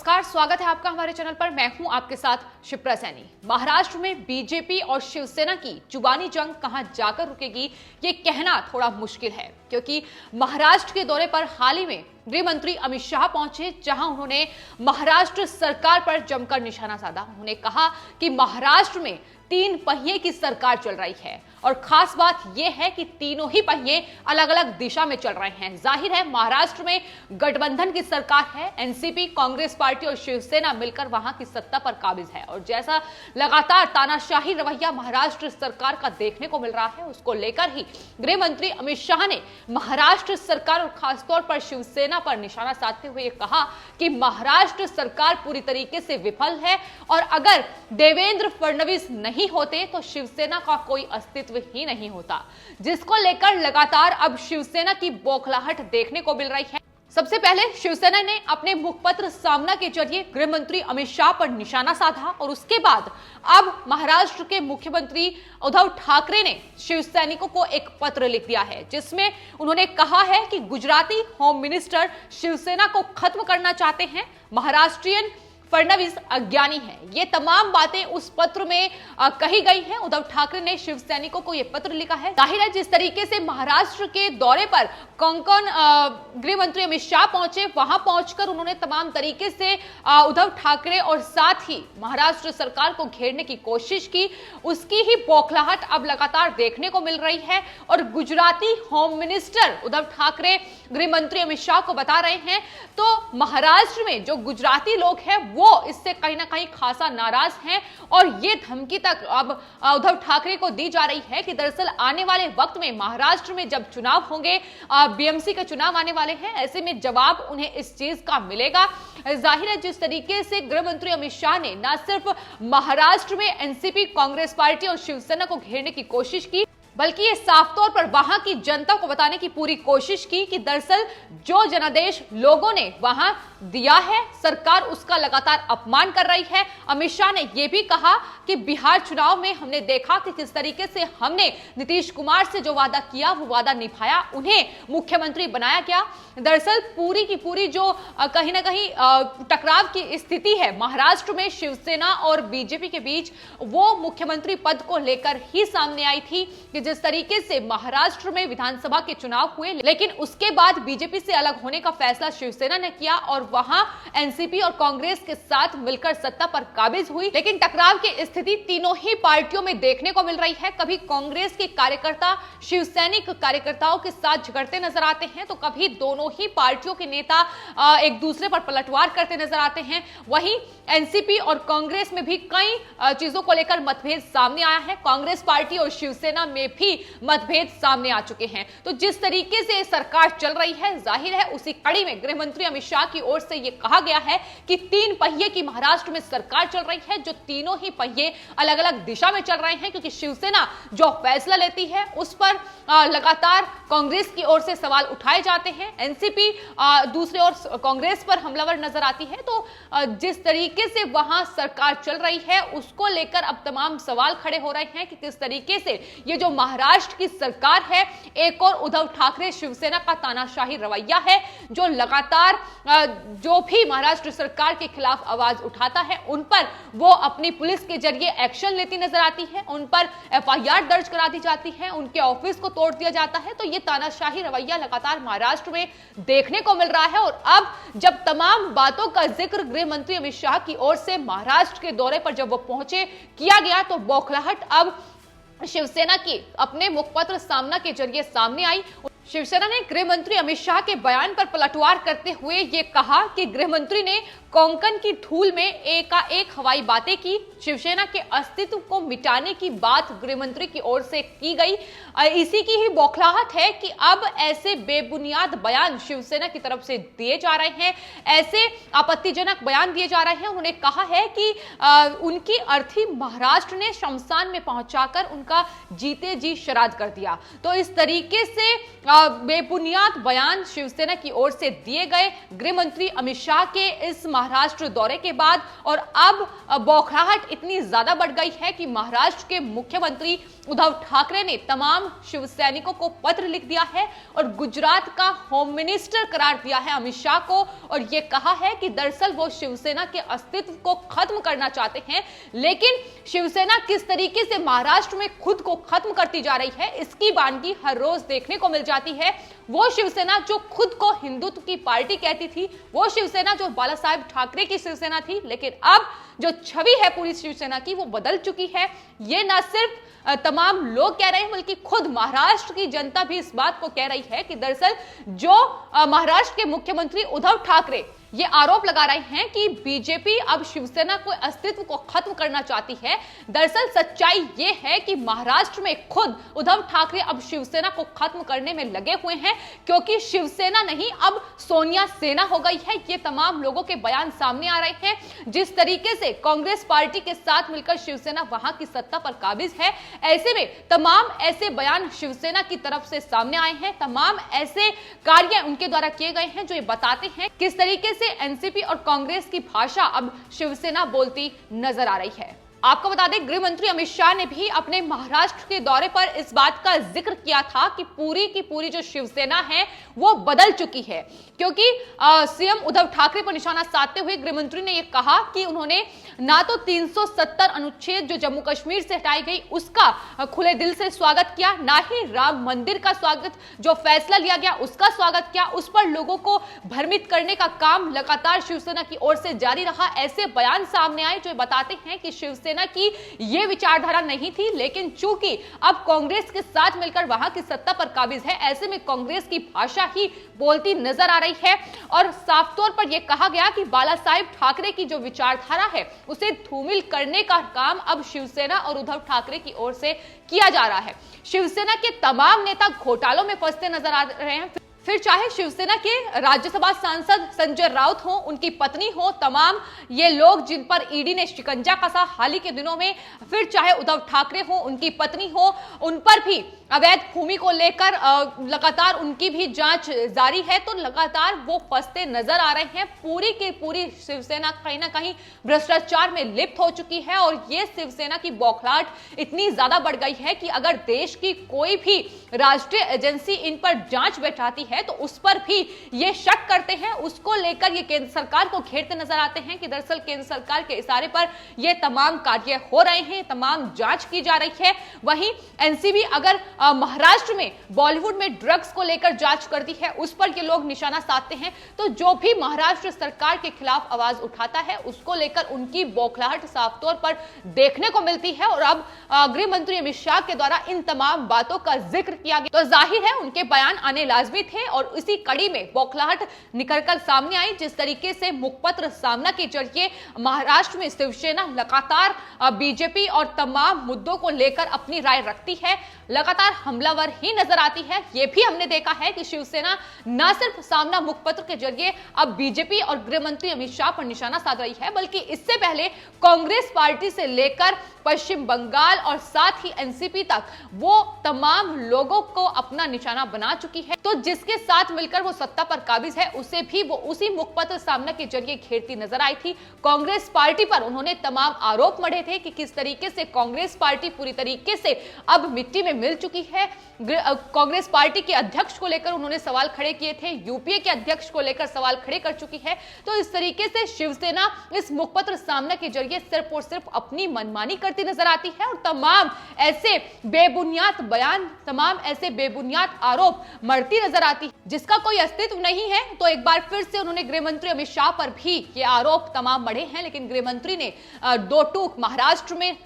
नमस्कार, स्वागत है आपका हमारे चैनल पर। मैं हूं आपके साथ शिप्रा सैनी। महाराष्ट्र में बीजेपी और शिवसेना की जुबानी जंग कहां जाकर रुकेगी, ये कहना थोड़ा मुश्किल है, क्योंकि महाराष्ट्र के दौरे पर हाल ही में गृह मंत्री अमित शाह पहुंचे, जहां उन्होंने महाराष्ट्र सरकार पर जमकर निशाना साधा। उन्होंने कहा कि महाराष्ट्र में 3 पहिए की सरकार चल रही है और खास बात यह है कि तीनों ही पहिए अलग अलग दिशा में चल रहे हैं। जाहिर है महाराष्ट्र में गठबंधन की सरकार है, एनसीपी, कांग्रेस पार्टी और शिवसेना मिलकर वहां की सत्ता पर काबिज है और जैसा लगातार तानाशाही रवैया महाराष्ट्र सरकार का देखने को मिल रहा है, उसको लेकर ही गृह मंत्री अमित शाह ने महाराष्ट्र सरकार और खासतौर पर शिवसेना पर निशाना साधते हुए कहा कि महाराष्ट्र सरकार पूरी तरीके से विफल है और अगर देवेंद्र फडणवीस नहीं होते तो शिवसेना का कोई अस्तित्व ही नहीं होता, जिसको लेकर लगातार अब शिवसेना की बौखलाहट देखने को मिल रही है। सबसे पहले शिवसेना ने अपने मुखपत्र सामना के जरिए गृह मंत्री अमित शाह पर निशाना साधा और उसके बाद अब महाराष्ट्र के मुख्यमंत्री उद्धव ठाकरे ने शिव सैनिकों को एक पत्र लिख दिया है, जिसमें उन्होंने कहा है कि गुजराती होम मिनिस्टर शिवसेना को खत्म करना चाहते हैं, महाराष्ट्रियन फडणवीस अज्ञानी है। ये तमाम बातें उस पत्र में कही गई हैं। उद्धव ठाकरे ने शिव सैनिकों को यह पत्र लिखा है। जाहिर है जिस तरीके से महाराष्ट्र के दौरे पर कोंकण गृह मंत्री अमित शाह पहुंचे, वहां पहुंचकर उन्होंने तमाम तरीके से उद्धव ठाकरे और साथ ही महाराष्ट्र सरकार को घेरने की कोशिश की, उसकी ही बौखलाहट अब लगातार देखने को मिल रही है। और गुजराती होम मिनिस्टर उद्धव ठाकरे गृह मंत्री अमित शाह को बता रहे हैं, तो महाराष्ट्र में जो गुजराती लोग हैं वो इससे कहीं ना कहीं खासा नाराज हैं और ये धमकी तक अब उद्धव ठाकरे को दी जा रही है कि दरअसल आने वाले वक्त में महाराष्ट्र में जब चुनाव होंगे, बीएमसी के चुनाव आने वाले हैं, ऐसे में जवाब उन्हें इस चीज का मिलेगा। जाहिर है जिस तरीके से गृह मंत्री अमित शाह ने न सिर्फ महाराष्ट्र में एनसीपी, कांग्रेस पार्टी और शिवसेना को घेरने की कोशिश की, बल्कि ये साफ तौर पर वहां की जनता को बताने की पूरी कोशिश की कि दरअसल जो जनादेश लोगों ने वहां दिया है, सरकार उसका लगातार अपमान कर रही है। अमित शाह ने यह भी कहा कि बिहार चुनाव में हमने देखा कि किस तरीके से हमने नीतीश कुमार से जो वादा किया वो वादा निभाया, उन्हें मुख्यमंत्री बनाया गया। दरअसल पूरी की पूरी जो कहीं ना कहीं टकराव की स्थिति है महाराष्ट्र में शिवसेना और बीजेपी के बीच, वो मुख्यमंत्री पद को लेकर ही सामने आई थी कि जिस तरीके से महाराष्ट्र में विधानसभा के चुनाव हुए, लेकिन उसके बाद बीजेपी से अलग होने का फैसला शिवसेना ने किया और वहां एनसीपी और कांग्रेस के साथ मिलकर सत्ता पर काबिज हुई। लेकिन टकराव की स्थिति तीनों ही पार्टियों में देखने को मिल रही है। कभी कांग्रेस के कार्यकर्ता शिवसैनिक कार्यकर्ताओं के साथ झगड़ते नजर आते हैं, तो कभी दोनों ही पार्टियों के नेता एक दूसरे पर पलटवार करते नजर आते हैं। वहीं एनसीपी और कांग्रेस में भी कई चीजों को लेकर मतभेद सामने आया है। कांग्रेस पार्टी और शिवसेना में भी मतभेद सामने आ चुके हैं। तो जिस तरीके से सरकार चल रही है, जाहिर है उसी कड़ी में गृह मंत्री अमित शाह की ओर से यह कहा गया है कि 3 पहिए की महाराष्ट्र में सरकार चल रही है, जो तीनों ही पहिए अलग अलग दिशा में चल रहे हैं, क्योंकि शिवसेना जो फैसला लेती है उस पर लगातार कांग्रेस की ओर से सवाल उठाए जाते हैं, एनसीपी दूसरी ओर कांग्रेस पर हमलावर नजर आती है। तो जिस तरीके से वहां सरकार चल रही है उसको लेकर अब तमाम सवाल खड़े हो रहे हैं कि किस तरीके से ये जो महाराष्ट्र की सरकार है, एक और उद्धव ठाकरे शिवसेना का तानाशाही रवैया है, जो लगातार जो भी महाराष्ट्र सरकार के खिलाफ आवाज उठाता है उन पर वो अपनी पुलिस के जरिए एक्शन लेती नजर आती है, उन पर एफआईआर दर्ज करा दी जाती है, उनके ऑफिस को तोड़ दिया जाता है। तो ये तानाशाही रवैया लगातार महाराष्ट्र में देखने को मिल रहा है और अब जब तमाम बातों का जिक्र गृह मंत्री अमित शाह की ओर से महाराष्ट्र के दौरे पर जब वो पहुंचे किया गया, तो बौखलाहट अब शिवसेना की अपने मुखपत्र सामना के जरिए सामने आई। शिवसेना ने गृह मंत्री अमित शाह के बयान पर पलटवार करते हुए यह कहा कि गृह मंत्री ने कोंकण की धूल में एकाएक हवाई बातें की, शिवसेना के अस्तित्व को मिटाने की बात गृह मंत्री की ओर से की गई। इसी की ही बौखलाहट है कि अब ऐसे बेबुनियाद बयान शिवसेना की तरफ से दिए जा रहे हैं, ऐसे आपत्तिजनक बयान दिए जा रहे हैं। उन्होंने कहा है कि उनकी अर्थी महाराष्ट्र ने शमशान में पहुंचाकर उनका जीते जी श्राद्ध कर दिया। तो इस तरीके से बेबुनियाद बयान शिवसेना की ओर से दिए गए गृह मंत्री अमित शाह के इस महाराष्ट्र दौरे के बाद और अब बौखलाहट इतनी ज्यादा बढ़ गई है कि महाराष्ट्र के मुख्यमंत्री उद्धव ठाकरे ने तमाम शिव सैनिकों को पत्र लिख दिया है और गुजरात का होम मिनिस्टर करार दिया है अमित शाह को, और यह कहा है कि दरअसल वो शिवसेना के अस्तित्व को खत्म करना चाहते हैं। लेकिन शिवसेना किस तरीके से महाराष्ट्र में खुद को खत्म करती जा रही है, इसकी वानगी हर रोज देखने को मिल जाती है। वो शिवसेना जो खुद को हिंदुत्व की पार्टी कहती थी, वो शिवसेना जो बाला साहेब ठाकरे की शिवसेना थी, लेकिन अब जो छवि है पूरी शिवसेना की वो बदल चुकी है। ये न सिर्फ तमाम लोग कह रहे हैं बल्कि खुद महाराष्ट्र की जनता भी इस बात को कह रही है कि दरअसल जो महाराष्ट्र के मुख्यमंत्री उद्धव ठाकरे ये आरोप लगा रहे हैं कि बीजेपी अब शिवसेना को अस्तित्व को खत्म करना चाहती है। दरअसल सच्चाई ये है कि महाराष्ट्र में खुद उद्धव ठाकरे अब शिवसेना को खत्म करने में लगे हुए हैं, क्योंकि शिवसेना नहीं अब सोनिया सेना हो गई है। ये तमाम लोगों के बयान सामने आ रहे हैं। जिस तरीके से कांग्रेस पार्टी के साथ मिलकर शिवसेना वहां की सत्ता पर काबिज है, ऐसे में तमाम ऐसे बयान शिवसेना की तरफ से सामने आए हैं, तमाम ऐसे कार्य उनके द्वारा किए गए हैं जो ये बताते हैं किस तरीके से एनसीपी और कांग्रेस की भाषा अब शिवसेना बोलती नजर आ रही है। आपको बता दें, गृह मंत्री अमित शाह ने भी अपने महाराष्ट्र के दौरे पर इस बात का जिक्र किया था कि पूरी की पूरी जो शिवसेना है वो बदल चुकी है, क्योंकि सीएम उद्धव ठाकरे पर निशाना साधते हुए गृह मंत्री ने यह कहा कि उन्होंने ना तो 370 अनुच्छेद जो जम्मू कश्मीर से हटाई गई उसका खुले दिल से स्वागत किया, ना ही राम मंदिर का स्वागत जो फैसला लिया गया उसका स्वागत किया। उस पर लोगों को भ्रमित करने का काम लगातार शिवसेना की ओर से जारी रहा। ऐसे बयान सामने आए जो बताते हैं कि शिवसेना की ये विचारधारा नहीं थी, लेकिन चूंकि अब कांग्रेस के साथ मिलकर वहां की सत्ता पर काबिज है, ऐसे में कांग्रेस की भाषा ही बोलती नजर आ रही है। और साफ तौर पर यह कहा गया कि बाला साहेब ठाकरे की जो विचारधारा है उसे धूमिल करने का काम अब शिवसेना और उद्धव ठाकरे की ओर से किया जा रहा है। शिवसेना के तमाम नेता घोटालों में फंसते नजर आ रहे हैं, फिर चाहे शिवसेना के राज्यसभा सांसद संजय राउत हो, उनकी पत्नी हो, तमाम ये लोग जिन पर ईडी ने शिकंजा कसा हाल ही के दिनों में, फिर चाहे उद्धव ठाकरे हो, उनकी पत्नी हो, उन पर भी अवैध भूमि को लेकर लगातार उनकी भी जांच जारी है, तो लगातार वो फंसते नजर आ रहे हैं। पूरी की पूरी शिवसेना कहीं ना कहीं भ्रष्टाचार में लिप्त हो चुकी है और ये शिवसेना की बौखलाहट इतनी ज्यादा बढ़ गई है कि अगर देश की कोई भी राष्ट्रीय एजेंसी इन पर जांच बैठाती है तो उस पर भी ये शक करते हैं, उसको लेकर ये केंद्र सरकार को घेरते नजर आते हैं कि दरअसल केंद्र सरकार के इशारे पर ये तमाम कार्य हो रहे हैं, तमाम जांच की जा रही है। वहीं एनसीबी अगर महाराष्ट्र में बॉलीवुड में ड्रग्स को लेकर जांच करती है, उस पर ये लोग निशाना साधते हैं, तो जो भी महाराष्ट्र सरकार के खिलाफ आवाज उठाता है उसको लेकर उनकी बौखलाहट साफ तौर पर देखने को मिलती है। और अब गृह मंत्री अमित शाह के द्वारा इन तमाम बातों का जिक्र किया गया, तो जाहिर है उनके बयान आने लाजमी थे और इसी कड़ी में बौखलाहट निकलकर सामने आई। जिस तरीके से मुखपत्र सामना के जरिए महाराष्ट्र में शिवसेना लगातार बीजेपी और तमाम मुद्दों को लेकर अपनी राय रखती है, लगातार हमलावर ही नजर आती है। यह भी हमने देखा है कि शिवसेना न सिर्फ सामना मुखपत्र के जरिए अब बीजेपी और गृह मंत्री अमित शाह पर निशाना साध रही है, बल्कि इससे पहले कांग्रेस पार्टी से लेकर पश्चिम बंगाल और साथ ही एनसीपी तक वो तमाम लोगों को अपना निशाना बना चुकी है। तो जिसके साथ मिलकर वो सत्ता पर काबिज है उसे भी वो उसी मुखपत्र सामना के जरिए घेरती नजर आई थी। कांग्रेस पार्टी पर उन्होंने तमाम आरोप मढ़े थे कि किस तरीके से कांग्रेस पार्टी पूरी तरीके से अब मिट्टी में मिल चुकी है। कांग्रेस पार्टी के अध्यक्ष को लेकर उन्होंने सवाल खड़े किए थे, यूपीए के अध्यक्ष को लेकर सवाल खड़े कर चुकी है। तो इस तरीके से शिवसेना इस मुखपत्र सामना के जरिए सिर्फ और सिर्फ अपनी मनमानी करती नजर आती है और तमाम ऐसे बेबुनियाद बयान, तमाम ऐसे बेबुनियाद आरोप मरती नजर आती है जिसका कोई अस्तित्व नहीं है। तो एक बार फिर से उन्होंने गृह मंत्री अमित शाह पर भी ये आरोप तमाम मढ़े हैं, लेकिन गृह मंत्री ने दो टूक महाराष्ट्र में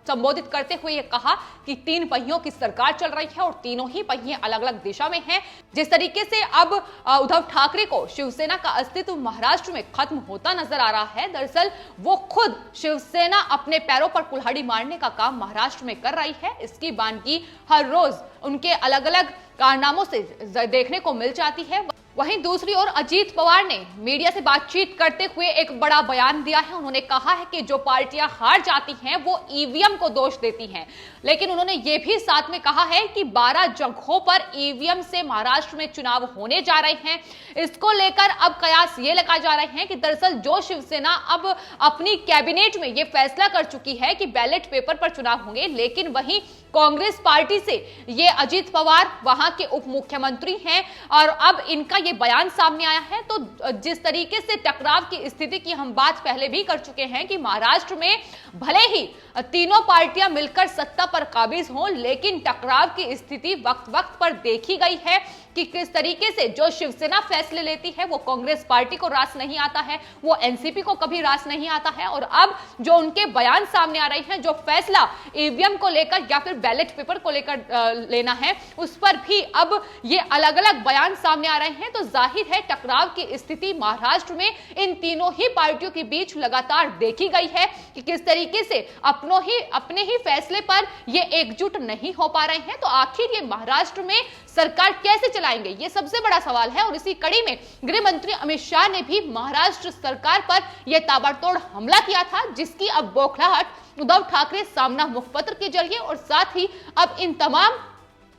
संबोधित करते हुए यह कहा कि 3 पहियों की सरकार चल रही है और तीनों ही पहिए अलग अलग दिशा में हैं। जिस तरीके से अब उद्धव ठाकरे को शिवसेना का अस्तित्व महाराष्ट्र में खत्म होता नजर आ रहा है, दरअसल वो खुद शिवसेना अपने पैरों पर कुल्हाड़ी मारने का काम महाराष्ट्र में कर रही है। इसकी वानगी हर रोज उनके अलग अलग कारनामों से देखने को मिल जाती है। वहीं दूसरी ओर अजीत पवार ने मीडिया से बातचीत करते हुए एक बड़ा बयान दिया है। उन्होंने कहा है कि जो पार्टियां हार जाती हैं वो ईवीएम को दोष देती हैं, लेकिन उन्होंने ये भी साथ में कहा है कि 12 जगहों पर ईवीएम से महाराष्ट्र में चुनाव होने जा रहे हैं। इसको लेकर अब कयास ये लगाए जा रहे हैं कि दरअसल जो शिवसेना अब अपनी कैबिनेट में ये फैसला कर चुकी है कि बैलेट पेपर पर चुनाव होंगे, लेकिन वहीं कांग्रेस पार्टी से ये अजीत पवार वहां के उप मुख्यमंत्री हैं और अब इनका ये बयान सामने आया है। तो जिस तरीके से टकराव की स्थिति की हम बात पहले भी कर चुके हैं कि महाराष्ट्र में भले ही तीनों पार्टियां मिलकर सत्ता पर काबिज हों, लेकिन टकराव की स्थिति वक्त वक्त पर देखी गई है कि किस तरीके से जो शिवसेना फैसले लेती है वो कांग्रेस पार्टी को रास नहीं आता है, वो एनसीपी को कभी रास नहीं आता है। और अब जो उनके बयान सामने आ रहे हैं, जो फैसला ईवीएम को लेकर या फिर बैलेट पेपर को लेकर लेना है, उस पर भी अब ये अलग अलग बयान सामने आ रहे हैं। तो जाहिर है टकराव की स्थिति महाराष्ट्र में इन तीनों ही पार्टियों के बीच लगातार देखी गई है कि किस तरीके से अपने ही फैसले पर ये एकजुट नहीं हो पा रहे हैं। तो आखिर ये महाराष्ट्र में सरकार कैसे चलाएंगे, ये सबसे बड़ा सवाल है। और इसी कड़ी में गृह मंत्री अमित शाह ने भी महाराष्ट्र सरकार पर यह ताबड़तोड़ हमला किया था, जिसकी अब बौखलाहट उद्धव ठाकरे सामना मुखपत्र के जरिए और साथ ही अब इन तमाम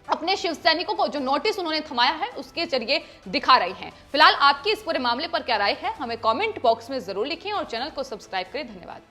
अपने शिव सैनिकों को जो नोटिस उन्होंने थमाया है उसके जरिए दिखा रहे हैं। फिलहाल आपकी इस पूरे मामले पर क्या राय है, हमें कमेंट बॉक्स में जरूर लिखें और चैनल को सब्सक्राइब करें। धन्यवाद।